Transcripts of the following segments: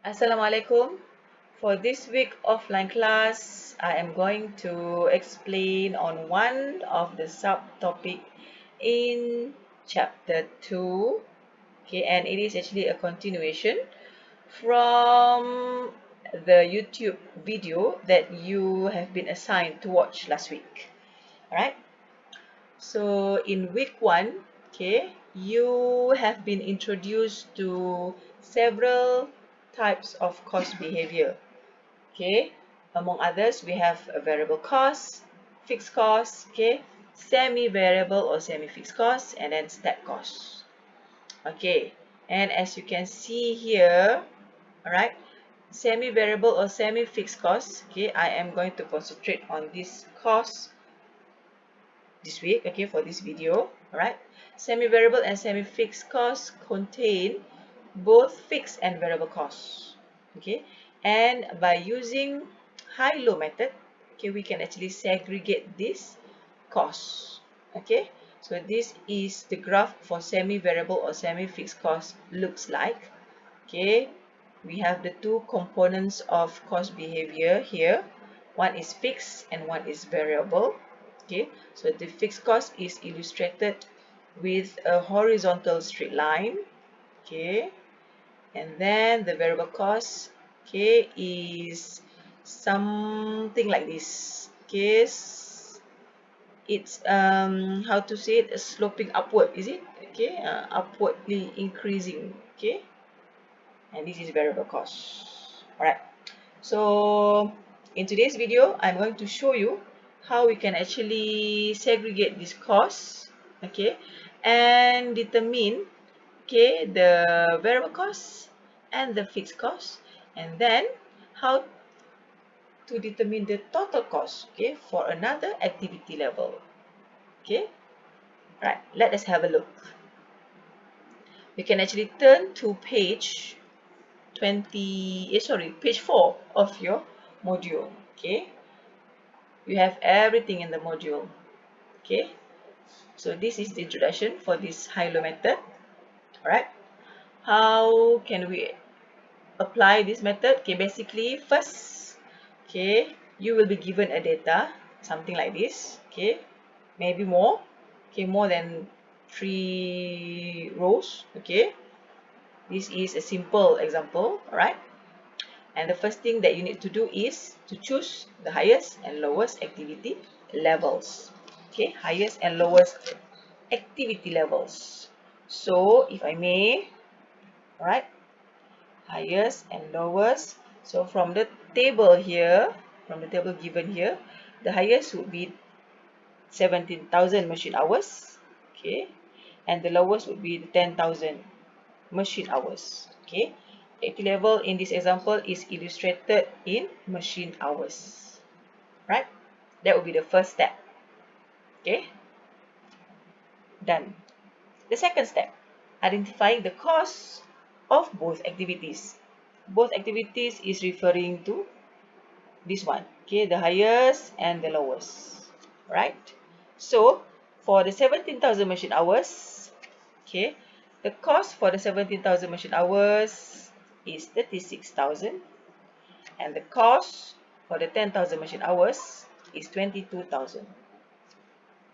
Assalamualaikum. For this week offline class, I am going to explain on one of the subtopic in chapter 2. Okay, and it is actually a continuation from the YouTube video that you have been assigned to watch last week. Alright, so in week 1, okay, you have been introduced to several types of cost behavior. Okay, among others, we have a variable cost, fixed cost, okay, semi-variable or semi-fixed cost, and then step cost. Okay, and as you can see here, all right, semi-variable or semi-fixed cost, okay, I am going to concentrate on this cost this week, okay, for this video. All right, semi-variable and semi-fixed costs contain both fixed and variable costs. Okay, and by using high-low method, okay, we can actually segregate this costs. Okay, so this is the graph for semi-variable or semi-fixed cost looks like. Okay, we have the two components of cost behavior here. One is fixed and one is variable. Okay, so the fixed cost is illustrated with a horizontal straight line. Okay, and then the variable cost, okay, is something like this. Okay, it's how to say it, sloping upward, is it? Okay, upwardly increasing. Okay, and this is variable cost. All right, so in today's video I'm going to show you how we can actually segregate these costs, okay, and determine, okay, the variable costs and the fixed costs, and then how to determine the total cost, okay, for another activity level. Okay, right, let us have a look. We can actually turn to page 4 of your module. Okay, you have everything in the module. Okay, so this is the introduction for this high-low method. All right, how can we apply this method? Okay, basically first, okay, you will be given a data, something like this. Okay, maybe more. Okay, more than 3 rows. Okay, this is a simple example. All right, and the first thing that you need to do is to choose the highest and lowest activity levels. Okay, highest and lowest activity levels. So if I may, all right, highest and lowest. So from the table here, from the table given here, the highest would be 17,000 machine hours. Okay, and the lowest would be 10,000 machine hours. Okay, activity level in this example is illustrated in machine hours. Right, that would be the first step. Okay, done. The second step, identifying the cost of both activities. Both activities is referring to this one, okay, the highest and the lowest, right? So for the 17,000 machine hours, okay, the cost for the 17,000 machine hours is 36,000, and the cost for the 10,000 machine hours is 22,000.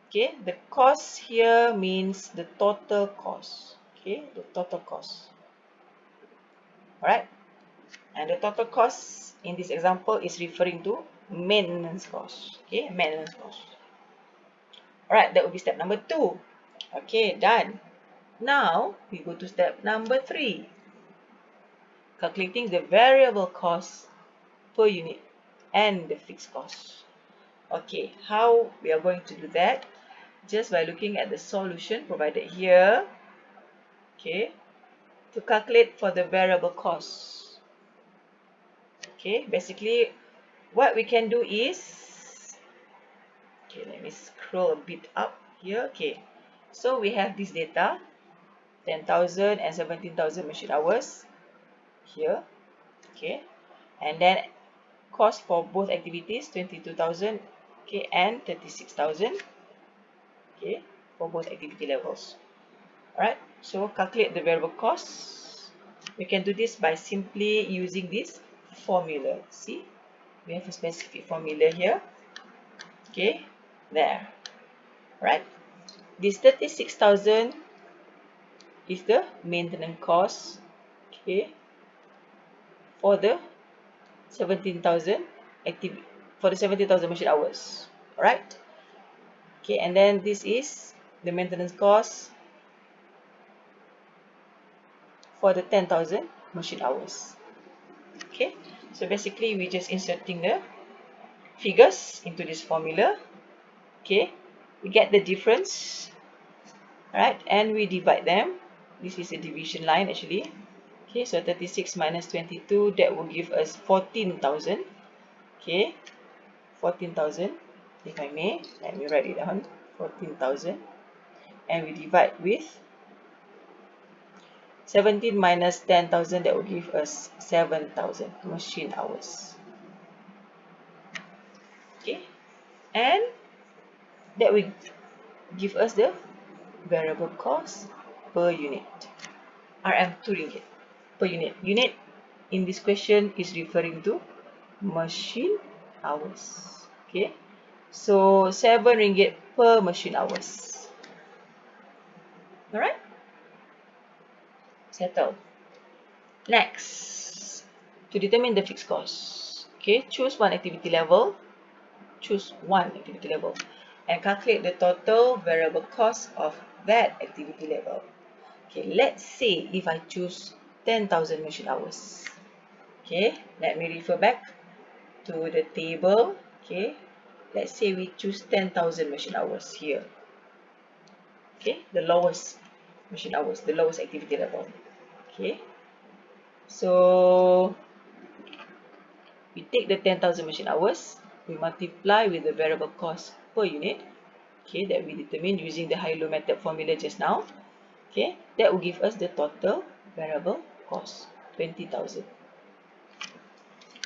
Okay, the cost here means the total cost. Okay, the total cost. All right, and the total cost in this example is referring to maintenance cost. Okay, maintenance cost. All right, that would be step number 2. Okay, done. Now we go to step number 3, calculating the variable cost per unit and the fixed cost. Okay, how we are going to do that? Just by looking at the solution provided here. Okay, to calculate for the variable cost. Okay, basically what we can do is, okay, let me scroll a bit up here. Okay, so we have this data, 10,000 and 17,000 machine hours here. Okay, and then cost for both activities, 22,000, okay, and 36,000, okay, for both activity levels. All right, so calculate the variable costs. We can do this by simply using this formula. See, we have a specific formula here. Okay, there, right? This 36,000 is the maintenance cost, okay, for the 17,000 active, for the 17,000 machine hours, right? Okay, and then this is the maintenance cost for the 10,000 machine hours. Okay, so basically we just inserting the figures into this formula. Okay, we get the difference, right, and we divide them. This is a division line actually. Okay, so 36 minus 22, that will give us 14,000. Okay, 14,000, if I may, let me write it down, 14,000, and we divide with 17 minus 10,000, that will give us 7,000 machine hours. Okay, and that will give us the variable cost per unit, RM2 ringgit per unit. Unit in this question is referring to machine hours. Okay, so 7 ringgit per machine hours. Alright, settled. Next, to determine the fixed cost. Okay, choose one activity level. Choose one activity level and calculate the total variable cost of that activity level. Okay, let's say if I choose 10,000 machine hours. Okay, let me refer back to the table. Okay, let's say we choose 10,000 machine hours here. Okay, the lowest machine hours, the lowest activity level. Okay, so we take the 10,000 machine hours, we multiply with the variable cost per unit, okay, that we determined using the high-low method formula just now. Okay, that will give us the total variable cost, 20,000.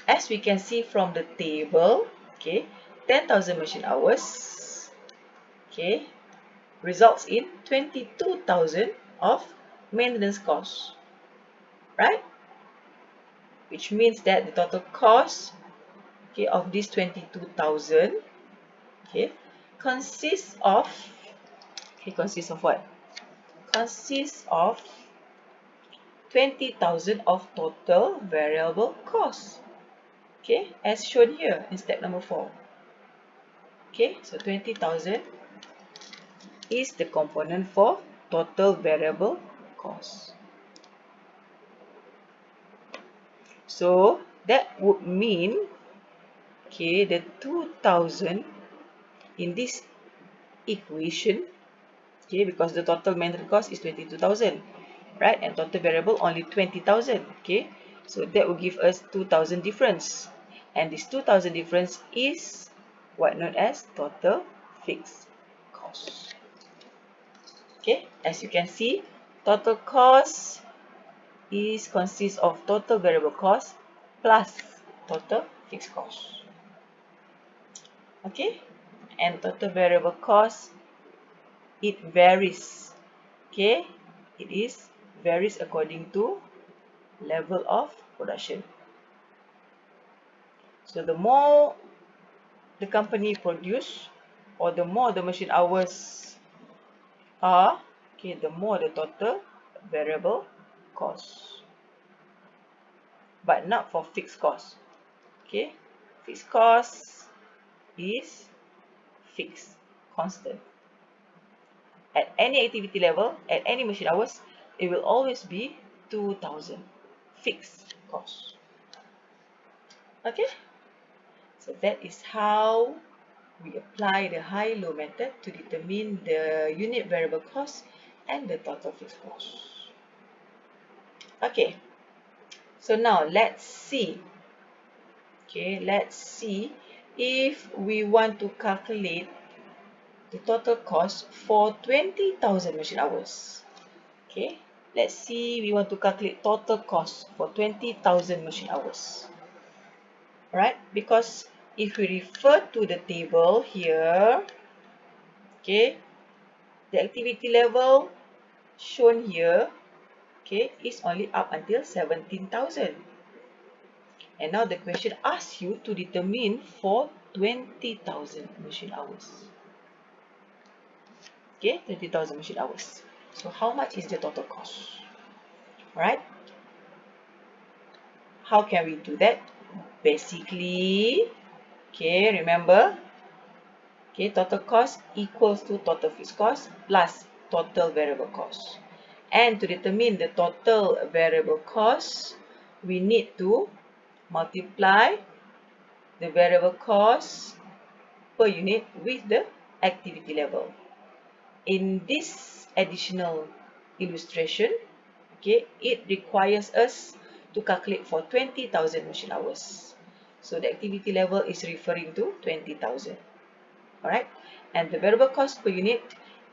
As we can see from the table, okay, 10,000 machine hours, okay, results in 22,000 of maintenance cost, right? Which means that the total cost, okay, of this 22,000, okay, consists of, okay, consists of what? Consists of 20,000 of total variable cost. Okay, as shown here in step number 4. Okay, so 20,000 is the component for total variable cost. So that would mean, okay, the 2,000 in this equation, okay, because the total maintenance cost is 22,000, right, and total variable only 20,000. Okay, so that will give us 2,000 difference, and this 2,000 difference is what known as total fixed cost. Okay, as you can see, total cost is consists of total variable cost plus total fixed cost. Okay, and total variable cost, it varies. Okay, it is varies according to level of production. So the more the company produce, or the more the machine hours are, okay, the more the total variable cost, but not for fixed cost. Okay, fixed cost is fixed, constant. At any activity level, at any machine hours, it will always be 2,000 fixed cost. Okay, so that is how we apply the high-low method to determine the unit variable cost and the total fixed cost. Okay, so now let's see. Okay, let's see if we want to calculate the total cost for 20,000 machine hours. Okay, let's see, we want to calculate total cost for 20,000 machine hours. Right, because if we refer to the table here, okay, the activity level shown here okay, is only up until 17,000. And now the question asks you to determine for 20,000 machine hours. Okay, 20,000 machine hours. So how much is the total cost? Alright, how can we do that? Basically, okay, remember, okay, total cost equals to total fixed cost plus total variable cost. And to determine the total variable cost, we need to multiply the variable cost per unit with the activity level. In this additional illustration, okay, it requires us to calculate for 20,000 machine hours. So the activity level is referring to 20,000. Alright, and the variable cost per unit,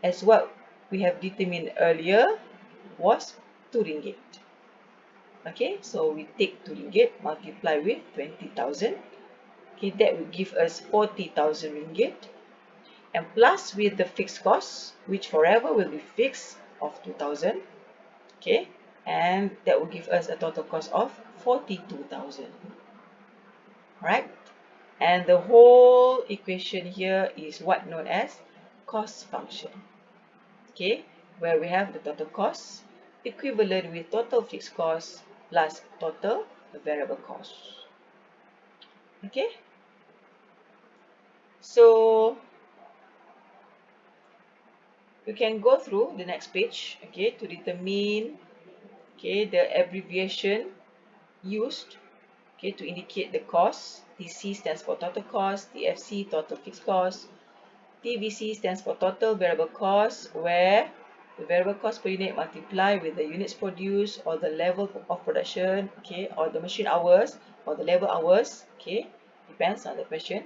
as what we have determined earlier, was 2 ringgit. Okay, so we take 2 ringgit, multiply with 20,000. Okay, that will give us 40,000 ringgit. And plus with the fixed cost, which forever will be fixed, of 2,000. Okay, and that will give us a total cost of 42,000. Right, and the whole equation here is what known as cost function. Okay, where we have the total cost equivalent with total fixed cost plus total variable cost. Okay, so you can go through the next page, okay, to determine, okay, the abbreviation used, okay, to indicate the cost. TC stands for total cost, TFC total fixed cost, TVC stands for total variable cost, where the variable cost per unit multiply with the units produced or the level of production, okay, or the machine hours or the labor hours, okay, depends on the question.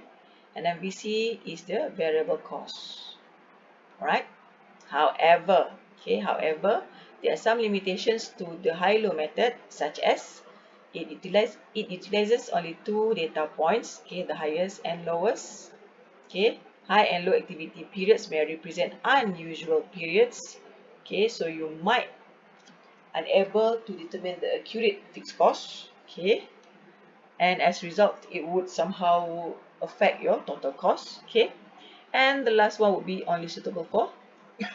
And then VC is the variable cost. Alright. However, okay, there are some limitations to the high-low method, such as it utilizes only 2 data points, okay, the highest and lowest. Okay, high and low activity periods may represent unusual periods. Okay, so you might unable to determine the accurate fixed cost. Okay, and as a result, it would somehow affect your total cost. Okay, and the last one would be only suitable for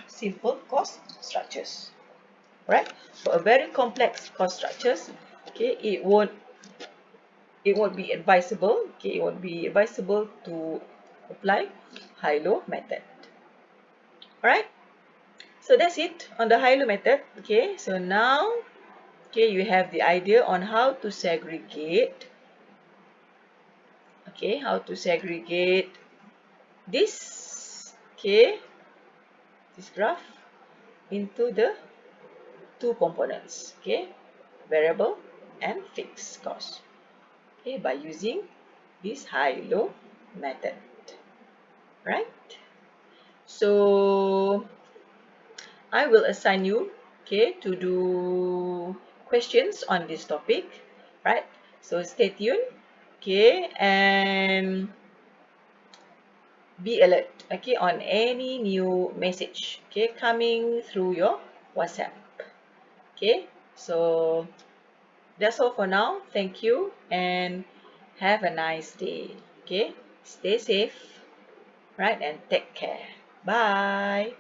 simple cost structures. Right? For a very complex cost structures, okay, it won't be advisable. Okay, it won't be advisable to apply high-low method. Alright, so that's it on the high-low method. Okay, so now, okay, you have the idea on how to segregate, okay, how to segregate this, okay, this graph into the two components, okay, variable and fixed cost, okay, by using this high-low method, right? So I will assign you, okay, to do questions on this topic, right? So stay tuned, okay, and be alert, okay, on any new message, okay, coming through your WhatsApp. Okay, so that's all for now. Thank you and have a nice day. Okay, stay safe, right, and take care. Bye.